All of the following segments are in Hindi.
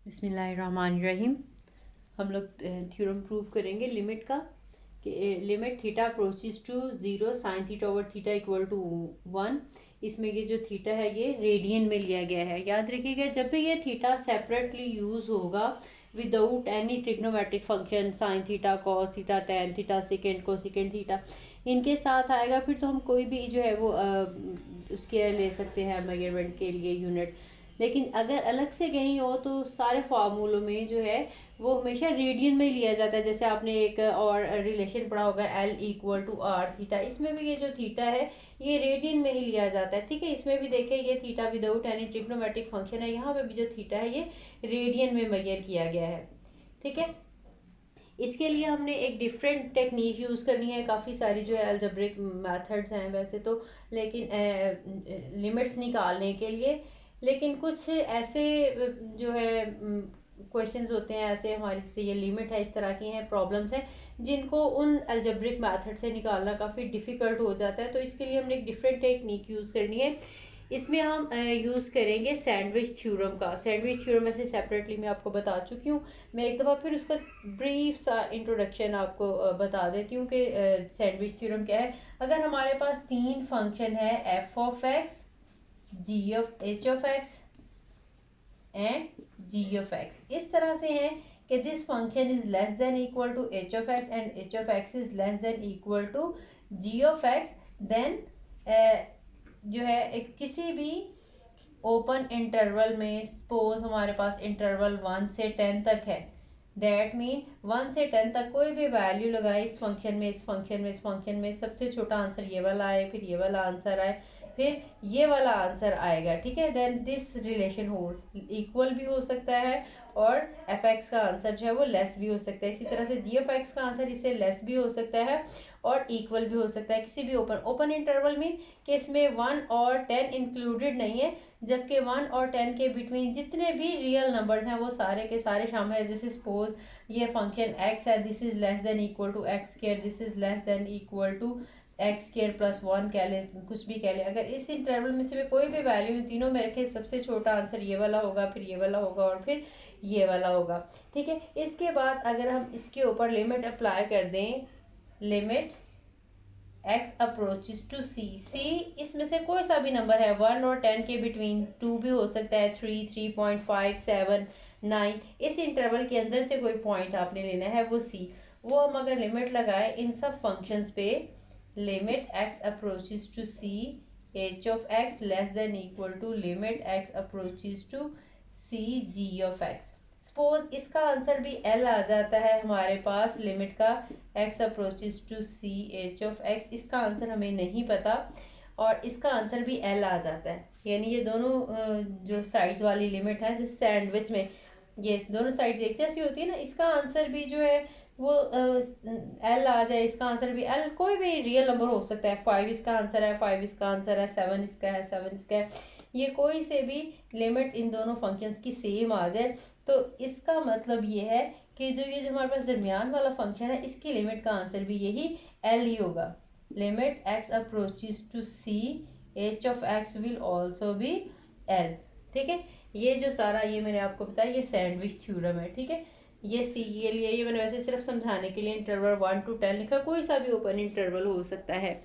बिस्मिल्लाहिर्रहमानिर्रहीम। हम लोग थ्योरम प्रूव करेंगे लिमिट का कि limit theta approaches to zero sine theta over theta equal to 1। इसमें ये जो थीटा है ये रेडियन में लिया गया है। याद रखिएगा, जब भी ये थीटा सेपरेटली यूज़ होगा without any trigonometric function sine theta cos theta tan theta second cosecant theta इनके साथ आएगा, फिर तो हम कोई भी जो है वो उसके ले सकते हैं मेजरमेंट के लिए यूनिट। लेकिन अगर अलग से कहीं हो तो सारे फार्मूलों में जो है वो हमेशा रेडियन में लिया जाता है। जैसे आपने एक और रिलेशन पढ़ा होगा L equal to R theta, इसमें भी ये जो थीटा है ये रेडियन में ही लिया जाता है। ठीक है, इसमें भी देखें ये theta without any trigonometric function है, यहाँ पे भी जो थीटा है ये रेडियन में मेजर किया गया है। ठीक है, इसके लिए हमने एक डिफरेंट टेक्निक यूज़ करनी है। काफ़ी सारी जो है अलजेब्रिक मेथड्स हैं वैसे तो, लेकिन लिमिट्स निकालने के लिए। लेकिन कुछ ऐसे जो है क्वेश्चंस होते हैं, ऐसे हमारी से ये लिमिट है, इस तरह की हैं प्रॉब्लम्स हैं जिनको उन अलजेब्रिक मेथड से निकालना काफ़ी डिफ़िकल्ट हो जाता है। तो इसके लिए हमने एक डिफरेंट टेक्निक यूज़ करनी है। इसमें हम यूज़ करेंगे सैंडविच थ्योरम का। सैंडविच थ्योरम ऐसे सेपरेटली मैं आपको बता चुकी हूँ। मैं एक दफ़ा फिर उसका ब्रीफ सा इंट्रोडक्शन आपको बता देती हूँ कि सैंडविच थ्योरम क्या है। अगर हमारे पास तीन फंक्शन है F of X, G of H of X and G of X, इस तरह से हैं कि this function is less than equal to H of X and H of X is less than equal to G of X, then जो है एक किसी भी ओपन इंटरवल में, सपोज हमारे पास इंटरवल 1 से 10 तक है, दैट मीन 1 से 10 तक कोई भी वैल्यू लगाए इस फंक्शन में, इस फंक्शन में, इस फंक्शन में, सबसे छोटा आंसर ये वाला आए, फिर ये वाला आंसर आए, फिर ये वाला आंसर आएगा। ठीक है, then this relation hold, equal भी हो सकता है और एफ एक्स का आंसर जो है वो लेस भी हो सकता है। इसी तरह से जी एफ एक्स का आंसर इससे लेस भी हो सकता है और इक्वल भी हो सकता है किसी भी ओपन इंटरवल में, कि इसमें 1 और 10 इंक्लूडेड नहीं है, जबकि 1 और 10 के बिटवीन जितने भी रियल नंबर्स हैं वो सारे के सारे शामिल है। जैसे सपोज ये फंक्शन x है, this is less than equal to X square, this is less than equal to X square plus 1 कह लें, कुछ भी कह लें। अगर इस इंटरवल में से कोई भी वैल्यू तीनों में रखे, सबसे छोटा आंसर ये वाला होगा, फिर ये वाला होगा और फिर ये वाला होगा। ठीक है, इसके बाद अगर हम इसके ऊपर लिमिट अप्लाई कर दें, limit x approaches to c, इसमें से कोई सा भी नंबर है 1 और 10 के बिटवीन, 2 भी हो सकता है, 3, 3.5, 7, 9, इस इंटरवल के अंदर से कोई पॉइंट आपने लेना है वो c। वो हम अगर लिमिट लगाए इन सब फंक्शंस पे, limit x approaches to c h of x less than equal to limit x approaches to c g of x। Suppose इसका आंसर भी L आ जाता है हमारे पास, लिमिट का x approaches to c h of x, इसका आंसर हमें नहीं पता और इसका आंसर भी L आ जाता है। यानी ये दोनों जो साइड्स वाली लिमिट है, जिस सैंडविच में ये दोनों साइड्स एक जैसी होती है ना, इसका आंसर भी जो है वो L आ जाए, इसका आंसर भी L, कोई भी रियल नंबर हो सकता है। 5 इसका आंसर है, 5 इसका आंसर है, 7 इसका है, 7 इसका है, ये कोई से भी लिमिट इन दोनों फंक्शंस की सेम आ जाए तो इसका मतलब ये है कि जो हमारे पास दरमियान वाला फंक्शन है इसकी लिमिट का आंसर भी यही L ही होगा। Limit x approaches to c h of x will also be L। ठीक है, ये जो सारा ये मैंने आपको बताया ये सैंडविच थ्योरम है। ठीक है, ये सी के लिए, ये मैंने वैसे सिर्फ समझाने के लिए इंटरवल 1 to 10 लिखा, कोई सा भी ओपन इंटरवल हो सकता है।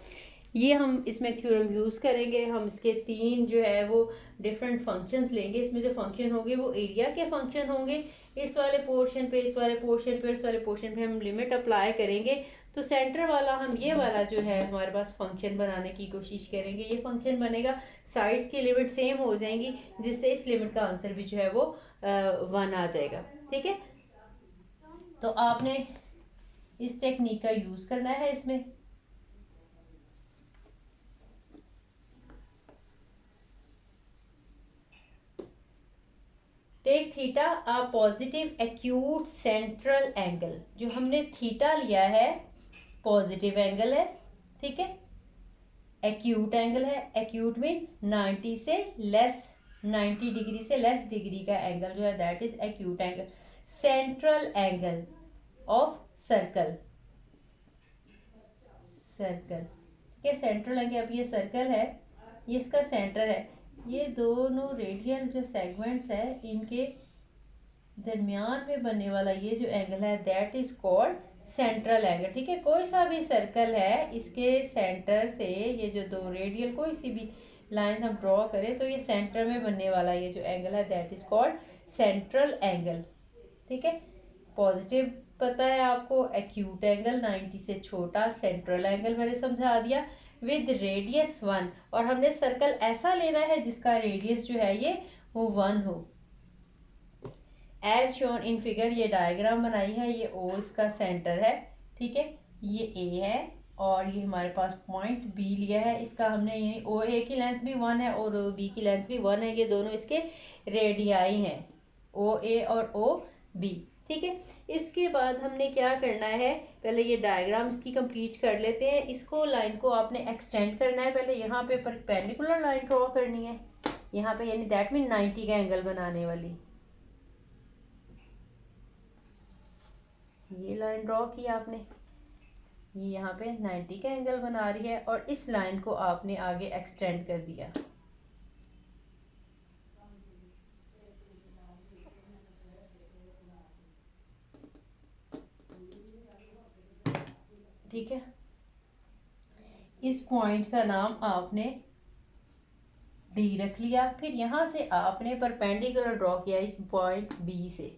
ये हम इसमें थ्योरम यूज़ करेंगे। हम इसके तीन जो है वो डिफरेंट फंक्शंस लेंगे। इसमें जो फंक्शन होंगे वो एरिया के फंक्शन होंगे। इस वाले पोर्शन पे, इस वाले पोर्शन पे, इस वाले पोर्शन पे हम लिमिट अप्लाई करेंगे तो सेंटर वाला हम ये वाला जो है हमारे पास फंक्शन बनाने की कोशिश करेंगे। ये फंक्शन बनेगा, साइड्स की लिमिट सेम हो जाएंगी, जिससे इस लिमिट का आंसर भी जो है वो 1 आ जाएगा। ठीक है, तो आपने इस टेक्निक का यूज़ करना है इसमें। Take theta a positive acute central angle, जो हमने थीटा लिया है पॉजिटिव एंगल है। ठीक है, एक्यूट एंगल है, एक्यूट मीन 90 से लेस, 90 डिग्री से लेस डिग्री का एंगल जो है that is acute angle. Central angle of circle, circle ठीक है, सेंट्रल एंगल, अब ये सर्कल है, ये इसका सेंटर है, ये दोनों रेडियल जो सेगमेंट्स है इनके दरमियान में बनने वाला ये जो एंगल है that is called central angle. ठीक है, कोई सा भी सर्कल है इसके सेंटर से ये जो दो रेडियल कोई सी भी लाइंस हम ड्रॉ करें तो ये सेंटर में बनने वाला ये जो एंगल है that is called central angle. ठीक है, पॉजिटिव पता है आपको, एक्यूट एंगल 90 से छोटा, सेंट्रल एंगल मैंने समझा दिया, विद रेडियस 1, और हमने सर्कल ऐसा लेना है जिसका रेडियस जो है ये वो 1 हो। एज शोन इन फिगर, ये डायग्राम बनाई है, ये ओ इसका सेंटर है। ठीक है, ये ए है और ये हमारे पास पॉइंट बी लिया है, इसका हमने यानी ओ ए की लेंथ भी 1 है और ओ बी की लेंथ भी 1 है, ये दोनों इसके रेडियाई हैं, ओ ए और ओ बी। ठीक है, इसके बाद हमने क्या करना है, पहले ये डायग्राम इसकी कंप्लीट कर लेते हैं। इसको लाइन को आपने एक्सटेंड करना है, पहले यहाँ पे परपेंडिकुलर लाइन ड्रॉ करनी है यहाँ पे, यानी दैट मीन 90 का एंगल बनाने वाली ये लाइन ड्रॉ की आपने, ये यहाँ पे 90 का एंगल बना रही है और इस लाइन को आपने आगे एक्सटेंड कर दिया। ठीक है, इस पॉइंट का नाम आपने डी रख लिया, फिर यहाँ से आपने परपेंडिकुलर ड्रॉ किया इस पॉइंट बी से,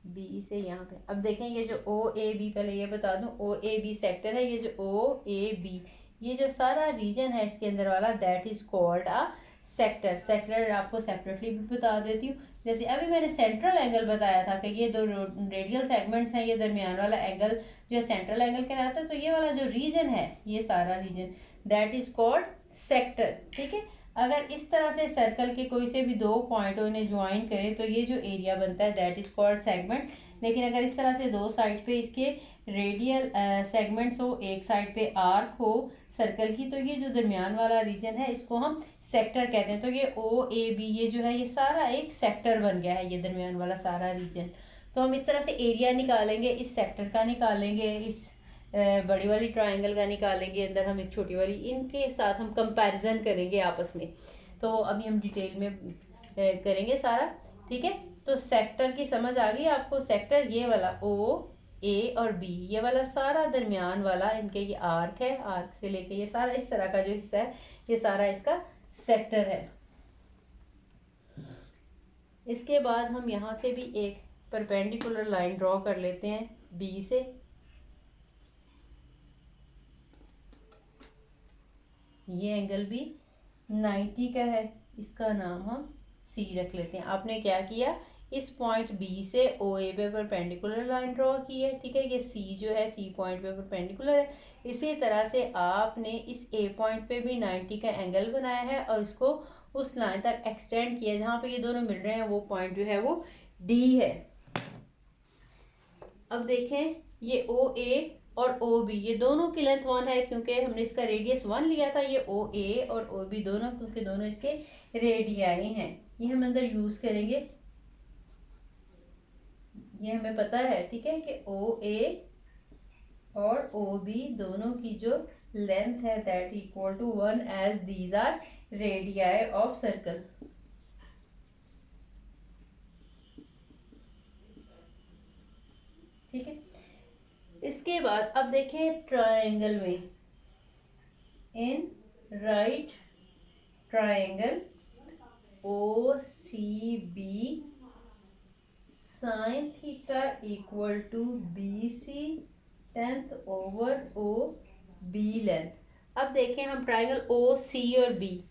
बी से यहाँ पे। अब देखें ये जो ओ ए बी, पहले ये बता दूं ओ ए बी सेक्टर है, ये जो ओ ए बी ये जो सारा रीजन है इसके अंदर वाला that is called a sector. Sector आपको सेपरेटली भी बता देती हूँ, जैसे अभी मैंने सेंट्रल एंगल बताया था कि ये दो रेडियल सेगमेंट्स हैं, ये दरमियान वाला एंगल जो सेंट्रल एंगल कहलाता है, तो ये वाला जो रीजन है ये सारा region that is called sector. ठीक है, अगर इस तरह से सर्कल के कोई से भी दो पॉइंट इन्हें ज्वाइन करें तो ये जो एरिया बनता है दैट इज कॉल्ड सेगमेंट। लेकिन अगर इस तरह से दो साइड पे इसके रेडियल सेगमेंट्स हो, एक साइड पे आर्क हो सर्कल की, तो ये जो दरमियान वाला रीजन है इसको हम सेक्टर कहते हैं। तो ये ओ ए बी ये जो है ये सारा एक सेक्टर बन गया है, ये दरमियान वाला सारा रीजन। तो हम इस तरह से एरिया निकालेंगे, इस सेक्टर का निकालेंगे, इस बड़ी वाली ट्रायंगल का निकालेंगे, अंदर हम एक छोटी वाली, इनके साथ हम कंपैरिजन करेंगे आपस में। तो अभी हम डिटेल में करेंगे सारा। ठीक है, तो सेक्टर की समझ आ गई आपको, सेक्टर ये वाला ओ ए और बी ये वाला सारा दरमियान वाला इनके ये आर्क है, आर्क से लेके ये सारा इस तरह का जो हिस्सा है ये सारा इसका सेक्टर है। इसके बाद हम यहाँ से भी एक परपेंडिकुलर लाइन ड्रॉ कर लेते हैं बी से, ये एंगल भी 90 का है, इसका नाम हम सी रख लेते हैं। आपने क्या किया, इस पॉइंट बी से ओ ए पे परपेंडिकुलर लाइन ड्रॉ की है। ठीक है, ये सी जो है सी पॉइंट पे परपेंडिकुलर है। इसी तरह से आपने इस ए पॉइंट पे भी 90 का एंगल बनाया है और इसको उस लाइन तक एक्सटेंड किया जहाँ पे ये दोनों मिल रहे हैं, वो पॉइंट जो है वो डी है। अब देखें ये ओ ए और ओ बी ये दोनों की लेंथ 1 है, क्योंकि हमने इसका रेडियस 1 लिया था। ये ओ ए और ओ बी दोनों, क्योंकि दोनों इसके रेडियाई हैं, ये हम अंदर यूज करेंगे, ये हमें पता है। ठीक है, कि ओ ए और ओ बी दोनों की जो लेंथ है that equal to 1 as these are radii of circle. ठीक है, इसके बाद अब देखें ट्रायंगल में, in right triangle O C B sine theta equal to B C 10th over O B length. अब देखें हम ट्रायंगल ओ सी और बी,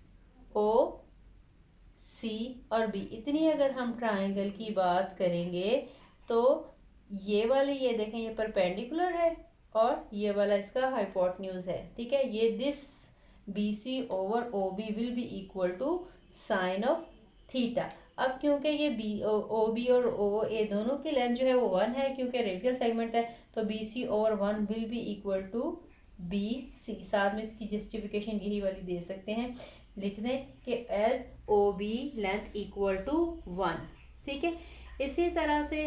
ओ सी और बी इतनी अगर हम ट्रायंगल की बात करेंगे तो ये वाले ये देखें ये परपेंडिकुलर है और ये वाला इसका हाइपोटेन्यूज है। ठीक है, ये this B C over O B will be equal to sine of theta. अब क्योंकि ये बी ओ बी और ओ ए दोनों की लेंथ जो है वो 1 है, क्योंकि रेडियल सेगमेंट है, तो B C over 1 will be equal to B C. साथ में इसकी जस्टिफिकेशन यही वाली दे सकते हैं, लिख दें कि as O B length equal to 1। ठीक है, इसी तरह से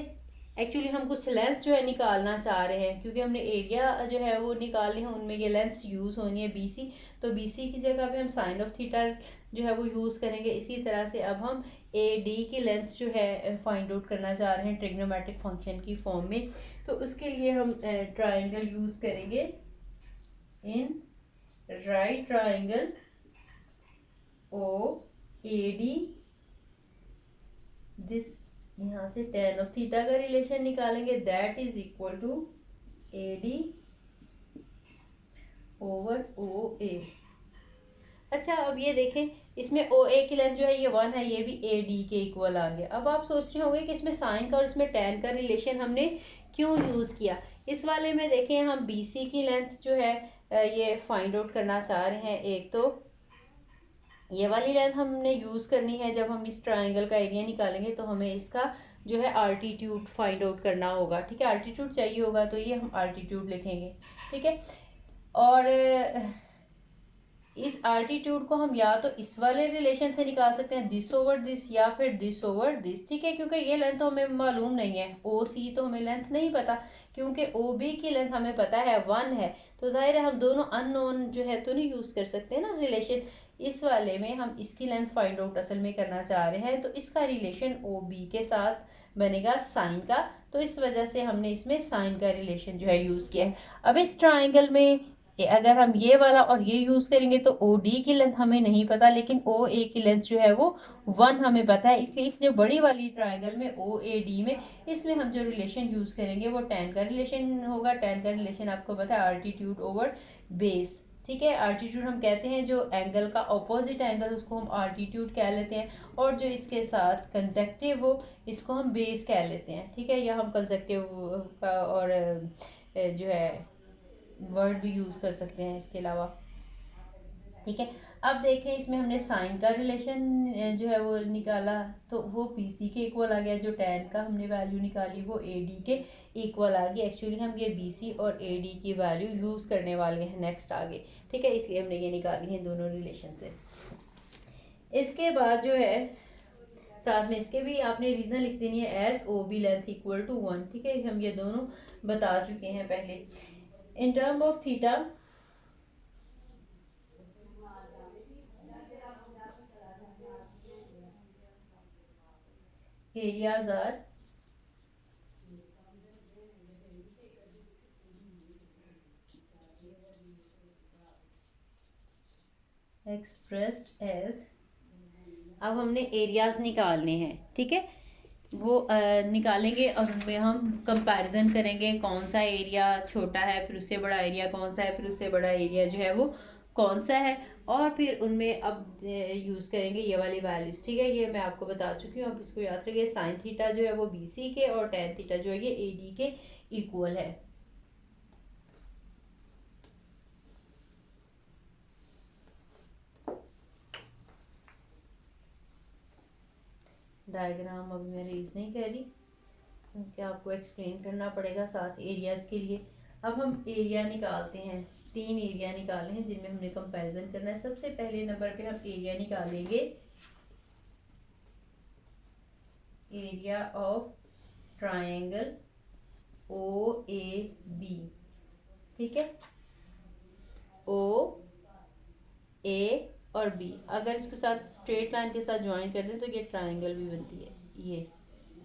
एक्चुअली हम कुछ लेंथ जो है निकालना चाह रहे हैं, क्योंकि हमने एरिया जो है वो निकालने हैं, उनमें ये लेंथ्स यूज़ होनी है BC, तो BC की जगह पे हम साइन ऑफ थीटा जो है वो यूज़ करेंगे। इसी तरह से अब हम ए डी की लेंथ जो है फाइंड आउट करना चाह रहे हैं ट्रिग्नोमेट्रिक फंक्शन की फॉर्म में, तो उसके लिए हम ट्राइंगल यूज़ करेंगे। In right triangle O A D, this यहाँ से tan ऑफ थीटा का रिलेशन निकालेंगे, that is equal to A D over O A. अच्छा, अब ये देखें, इसमें ओ ए की लेंथ जो है ये 1 है, ये भी ए डी के इक्वल आ गया। अब आप सोच रहे होंगे कि इसमें साइन का और इसमें tan का रिलेशन हमने क्यों यूज़ किया। इस वाले में देखें, हम बी सी की लेंथ जो है ये फाइंड आउट करना चाह रहे हैं। एक तो ये वाली लेंथ हमने यूज़ करनी है, जब हम इस ट्राइंगल का एरिया निकालेंगे तो हमें इसका जो है आल्टीट्यूड फाइंड आउट करना होगा। ठीक है, आल्टीट्यूड चाहिए होगा तो ये हम आल्टीट्यूड लिखेंगे। ठीक है, और इस आल्टीट्यूड को हम या तो इस वाले रिलेशन से निकाल सकते हैं, दिस ओवर दिस, या फिर दिस ओवर दिस। ठीक है, क्योंकि ये लेंथ तो हमें मालूम नहीं है, ओ सी तो हमें लेंथ नहीं पता, क्योंकि ओ बी की लेंथ हमें पता है 1 है, तो जाहिर है हम दोनों अननोन जो है तो नहीं यूज़ कर सकते ना रिलेशन। इस वाले में हम इसकी लेंथ फाइंड आउट असल में करना चाह रहे हैं, तो इसका रिलेशन ओ बी के साथ बनेगा साइन का, तो इस वजह से हमने इसमें साइन का रिलेशन जो है यूज़ किया है। अब इस ट्राइंगल में अगर हम ये वाला और ये यूज़ करेंगे तो ओ डी की लेंथ हमें नहीं पता, लेकिन ओ ए की लेंथ जो है वो 1 हमें पता है, इसलिए इस जो बड़ी वाली ट्राइंगल में ओ ए डी में, इसमें हम जो रिलेशन यूज़ करेंगे वो tan का रिलेशन होगा। tan का रिलेशन आपको पता है आल्टीट्यूड ओवर बेस। ठीक है, आल्टीट्यूड हम कहते हैं जो एंगल का ऑपोजिट एंगल, उसको हम आल्टीट्यूड कह लेते हैं, और जो इसके साथ कंसेक्टिव हो इसको हम बेस कह लेते हैं। ठीक है, या हम कंसेक्टिव का और जो है वर्ड भी यूज़ कर सकते हैं इसके अलावा। ठीक है, अब देखें, इसमें हमने साइन का रिलेशन जो है वो निकाला, तो वो बी सी के इक्वल आ गया। जो tan का हमने वैल्यू निकाली वो ए डी के इक्वल आ गई। एक्चुअली हम ये बी सी और ए डी की वैल्यू यूज़ करने वाले हैं नेक्स्ट आगे। ठीक है, इसलिए हमने ये निकाली है दोनों रिलेशन से। इसके बाद जो है साथ में इसके भी आपने रीज़न लिख देनी है, as O B length equal to 1। ठीक है, हम ये दोनों बता चुके हैं पहले। In term of theta, areas are expressed as, अब हमने एरियाज निकालने हैं। ठीक है, वो निकालेंगे और उनमें हम कंपैरिजन करेंगे, कौन सा एरिया छोटा है, फिर उससे बड़ा एरिया कौन सा है, फिर उससे बड़ा एरिया जो है वो कौन सा है, और फिर उनमें अब यूज़ करेंगे ये वाली वैल्यूज़। ठीक है, ये मैं आपको बता चुकी हूँ, अब इसको याद रखिए। साइन थीटा जो है वो बी सी के और tan थीटा जो है ये ए डी के इक्वल है। डायग्राम अभी मैं रेज नहीं कर रही क्योंकि आपको एक्सप्लेन करना पड़ेगा साथ एरियाज़ के लिए। अब हम एरिया निकालते हैं, 3 एरिया निकाले हैं जिनमें हमने कंपैरिजन करना है। सबसे पहले नंबर पे हम एरिया निकालेंगे, area of triangle O A B. ठीक है, ओ ए और बी, अगर इसके साथ स्ट्रेट लाइन के साथ ज्वाइन कर दें तो ये ट्राइंगल भी बनती है ये।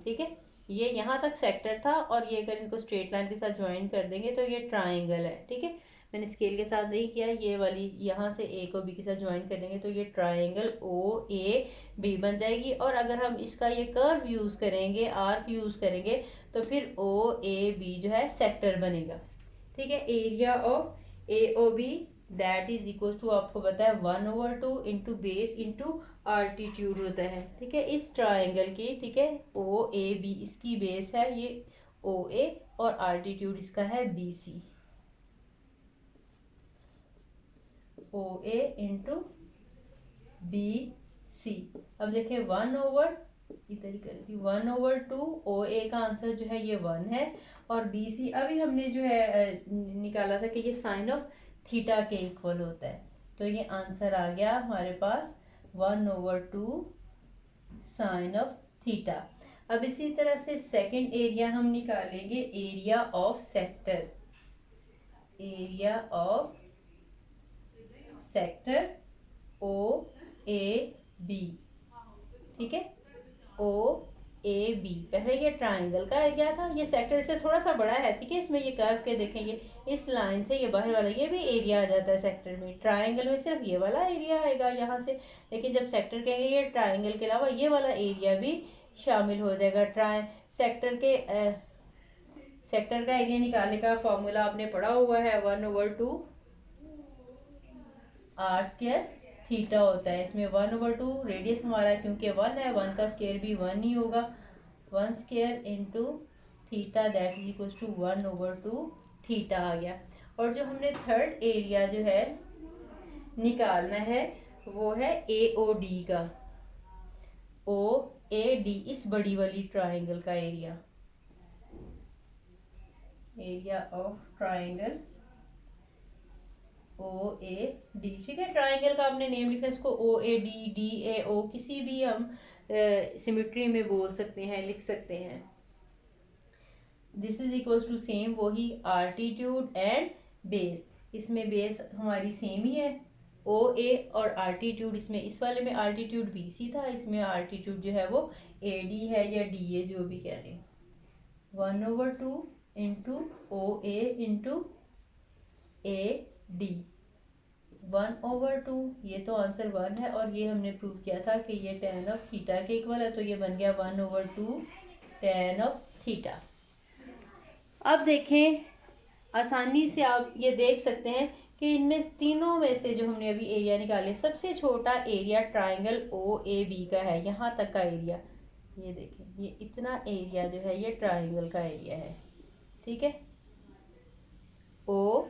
ठीक है, ये यहाँ तक सेक्टर था, और ये अगर इनको स्ट्रेट लाइन के साथ ज्वाइन कर देंगे तो ये ट्राइंगल है। ठीक है, मैंने स्केल के साथ नहीं किया, ये वाली यहाँ से ए को बी के साथ ज्वाइन कर देंगे तो ये ट्राइंगल ओ ए बी बन जाएगी। और अगर हम इसका ये कर्व यूज़ करेंगे, आर्क यूज़ करेंगे, तो फिर ओ ए बी जो है सेक्टर बनेगा। ठीक है, area of A O B that is equal to, आपको पता है 1/2 इंटू बेस इंटू आल्टीट्यूड होता है। ठीक है, इस ट्राइंगल की, ठीक है, ओ ए बी इसकी बेस है ये ओ ए, और आल्टीट्यूड इसका है B C, O A into B C. अब देखिए 1/2 ओ ए का आंसर जो है ये 1 है, और बी सी अभी हमने जो है निकाला था कि ये साइन ऑफ थीटा के इक्वल होता है, तो ये आंसर आ गया हमारे पास 1/2 साइन ऑफ थीटा। अब इसी तरह से सेकंड एरिया हम निकालेंगे, area of sector, area of sector O A B. ठीक है, ओ ए बी, पहले ये ट्राइंगल का एरिया था, ये सेक्टर से थोड़ा सा बड़ा है, ठीक है। इसमें ये कर्व के देखेंगे, इस लाइन से ये बाहर वाला ये भी एरिया आ जाता है सेक्टर में। ट्राइंगल में सिर्फ ये वाला एरिया आएगा यहाँ से, लेकिन जब सेक्टर कहेंगे ये ट्राइंगल के अलावा ये वाला एरिया भी शामिल हो जाएगा। सेक्टर के सेक्टर का एरिया निकालने का फॉर्मूला आपने पढ़ा हुआ है, 1/2 आर स्क्वायर थीटा होता है। इसमें 1/2 रेडियस हमारा क्योंकि 1 है, 1 का स्क्वायर भी 1 ही होगा, 1 square into theta that is equal to 1/2 theta आ गया। और जो हमने थर्ड एरिया जो है निकालना है वो है ए ओ डी का, ओ ए डी, इस बड़ी वाली ट्राइंगल का area, area of triangle O A D, ठीक है। ट्राइंगल का आपने नेम लिखना है, इसको ओ ए डी, डी ए ओ, किसी भी हम सिमेट्री में बोल सकते हैं, लिख सकते हैं। This is equals to same वही आल्टीट्यूड एंड बेस, इसमें बेस हमारी सेम ही है ओ ए, और आल्टीट्यूड इसमें इस वाले में आल्टीट्यूड बी सी था, इसमें आल्टीट्यूड जो है वो ए डी है या डी ए, जो भी कह रहे हैं। 1/2 into O A into A D, 1/2, ये तो आंसर 1 है, और ये हमने प्रूव किया था कि ये tan ऑफ थीटा के इक्वल है, तो ये बन गया 1/2 tan ऑफ थीटा। अब देखें, आसानी से आप ये देख सकते हैं कि इनमें तीनों में से जो हमने अभी एरिया निकाले, सबसे छोटा area triangle O A B का है, यहाँ तक का एरिया, ये देखें, ये इतना एरिया जो है ये ट्राइंगल का एरिया है, ठीक है। ओ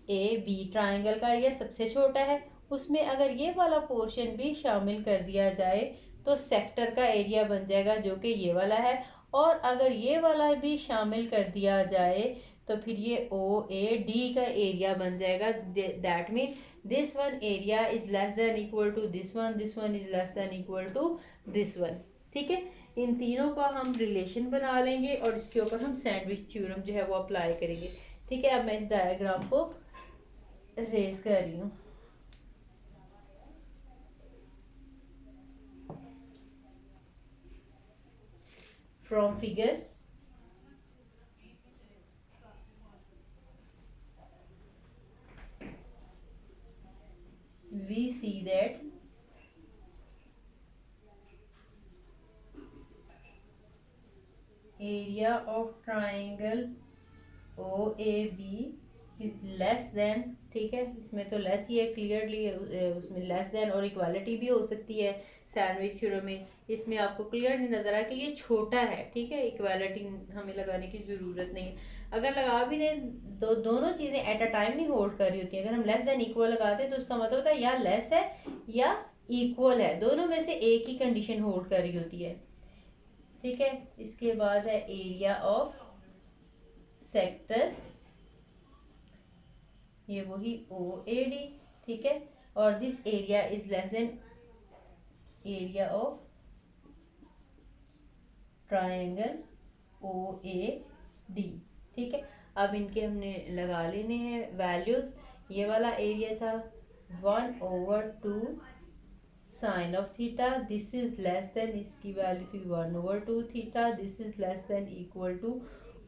ए बी ट्राइंगल का एरिया सबसे छोटा है, उसमें अगर ये वाला पोर्शन भी शामिल कर दिया जाए तो सेक्टर का एरिया बन जाएगा जो कि ये वाला है, और अगर ये वाला भी शामिल कर दिया जाए तो फिर ये ओ ए डी का एरिया बन जाएगा। That mean this one area is less than equal to this one is less than equal to this one, ठीक है। इन तीनों का हम रिलेशन बना लेंगे और इसके ऊपर हम सैंडविच थ्योरम जो है वो अप्लाई करेंगे, ठीक है। अब मैं इस डायग्राम को रेज कर रही हूँ। From figure we see that area of triangle OAB is less than, ठीक है, इसमें तो लेस ही है क्लियरली, उसमें लेस देन और इक्वालिटी भी हो सकती है सैंडविच थ्योरम में, इसमें आपको क्लियर नहीं नजर आ कि ये छोटा है, ठीक है। इक्वालिटी हमें लगाने की ज़रूरत नहीं है। अगर लगा भी दें तो दोनों चीज़ें एट अ टाइम नहीं होल्ड कर रही होती हैं। अगर हम लेस देन इक्वल लगाते हैं तो उसका मतलब होता है या लेस है या इक्वल है, दोनों में से एक ही कंडीशन होल्ड कर रही होती है, ठीक है। इसके बाद है एरिया ऑफ सेक्टर, ये वही ओ ए डी, ठीक है। और this area is less than area of triangle O A D, ठीक है। अब इनके हमने लगा लेने हैं वैल्यूज। ये वाला एरिया था 1/2 sine of theta, this is less than, इसकी वैल्यू थी 1/2 theta, this is less than equal to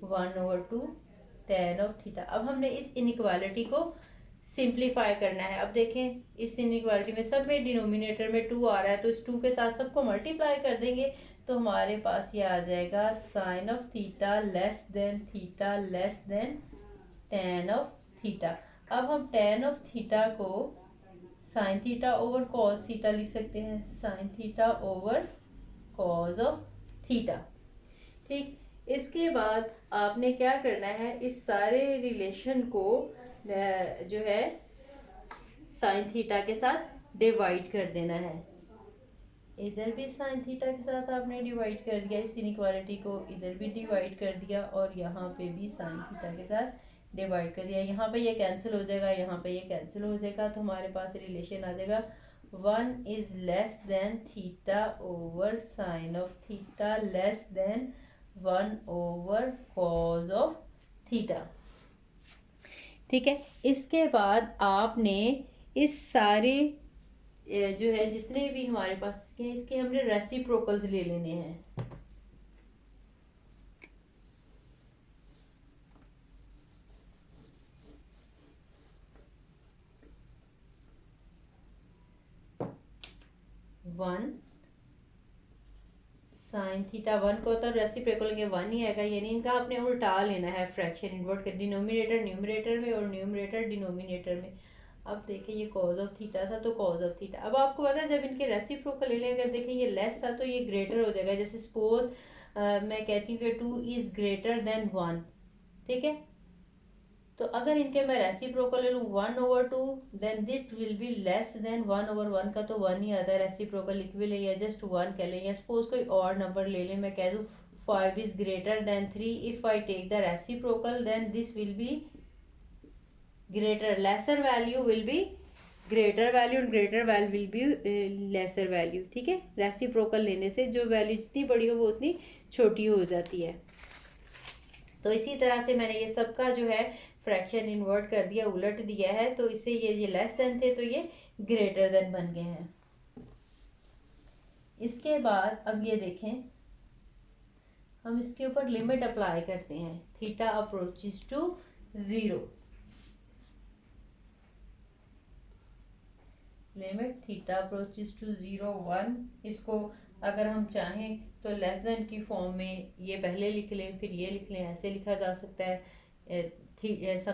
1/2 tan of theta. अब हमने इस इनइक्वालिटी को सिंप्लीफाई करना है। अब देखें, इस इनइक्वालिटी में सब में डिनोमिनेटर में 2 आ रहा है, तो इस 2 के साथ सबको मल्टीप्लाई कर देंगे तो हमारे पास ये आ जाएगा sine of theta less than tan of theta. अब हम tan ऑफ थीटा को sine theta over cos theta लिख सकते हैं, sine theta over cos of theta, ठीक। इसके बाद आपने क्या करना है, इस सारे रिलेशन को जो है साइन थीटा के साथ डिवाइड कर देना है। इधर भी साइन थीटा के साथ आपने डिवाइड कर दिया, इस इनइक्वालिटी को इधर भी डिवाइड कर दिया, और यहाँ पे भी साइन थीटा के साथ डिवाइड कर दिया। यहाँ पे ये कैंसिल हो जाएगा, यहाँ पे ये कैंसिल हो जाएगा, तो हमारे पास रिलेशन आ जाएगा 1 is less than theta over sine of theta less than 1 over cos of theta, ठीक है। इसके बाद आपने इस सारे जो है जितने भी हमारे पास इसके हैं, इसके हमने रेसिप्रोकल्स ले लेने हैं। वन साइन थीटा, वन को तो रेसिप्रोकल लेंगे वन ही आएगा, यानी इनका आपने उल्टा लेना है, फ्रैक्शन इन्वर्ट कर, डिनोमिनेटर न्यूमरेटर में और न्यूमरेटर डिनोमिनेटर में। अब देखें ये कॉज ऑफ थीटा था तो कॉज ऑफ थीटा, अब आपको पता है जब इनके रेसिप्रोकल ले लें, अगर देखें ये लेस था तो ये ग्रेटर हो जाएगा। जैसे सपोज मैं कहती हूँ कि 2 इज ग्रेटर देन 1, ठीक है, तो अगर इनके मैं रेसिप्रोकल ले लूँ 1/2 then that will be less than 1/1 का, तो 1 ही आता है, रेसिप्रोकल लिख भी लें या जस्ट 1 कह लें, या सपोज कोई और नंबर ले लें, मैं कह दूँ 5 is greater than 3, if I take the reciprocal then this will be greater, lesser value will be greater value and greater value will be lesser value, ठीक है। रेसिप्रोकल लेने से जो वैल्यू जितनी बड़ी हो वो उतनी छोटी हो जाती है। तो इसी तरह से मैंने ये सबका जो है फ्रैक्शन इन्वर्ट कर दिया, उलट दिया है, तो इससे ये लेस देन थे तो ये ग्रेटर देन बन गए हैं। इसके बाद अब ये देखें, हम इसके ऊपर लिमिट अप्लाई करते हैं, theta approaches to 0, limit theta approaches to 0 1, इसको अगर हम चाहें तो लेस देन की फॉर्म में ये पहले लिख लें फिर ये लिख लें, ऐसे लिखा जा सकता है,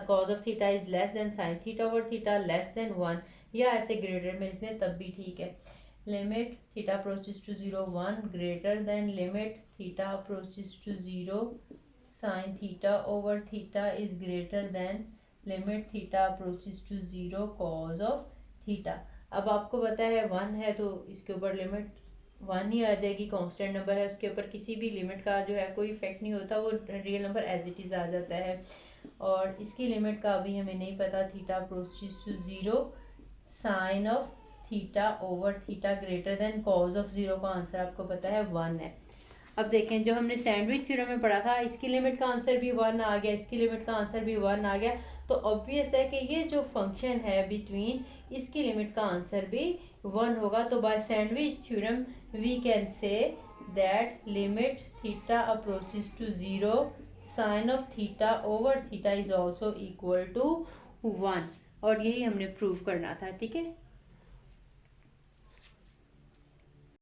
cause of theta is less then sign theta over theta less than 1, या ऐसे ग्रेटर में लिख लें तब भी ठीक है। Limit theta approaches to 0 1 greater than limit theta approaches to 0 sine theta over theta is greater than limit theta approaches to 0 cos of theta. अब आपको पता है 1 है तो इसके ऊपर लिमिट 1 ही आ जाएगी, कांस्टेंट नंबर है उसके ऊपर किसी भी लिमिट का जो है कोई इफेक्ट नहीं होता, वो real number as it is आ जाता है। और इसकी लिमिट का अभी हमें नहीं पता, theta approaches to 0 sine of theta over theta greater than cos of 0 का आंसर आपको पता है 1 है। अब देखें जो हमने सैंडविच थ्योरम में पढ़ा था, इसकी लिमिट का आंसर भी 1 आ गया, इसकी लिमिट का आंसर भी 1 आ गया, तो ऑब्वियस है कि ये जो फंक्शन है बिटवीन, इसकी लिमिट का आंसर भी 1 होगा। तो by sandwich theorem we can say that limit theta approaches to 0 sine of theta over theta is also equal to 1, और यही हमने प्रूव करना था, ठीक है।